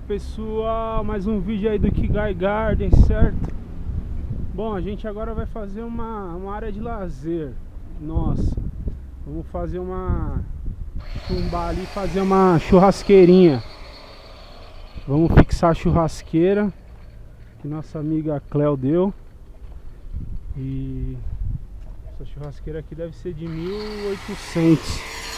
pessoal, mais um vídeo aí do Ikigai Garden, certo? Bom, a gente agora vai fazer uma área de lazer. Nossa, vamos fazer chumbar ali, fazer uma churrasqueirinha. Vamos fixar a churrasqueira que nossa amiga Cleo deu. E essa churrasqueira aqui deve ser de 1800.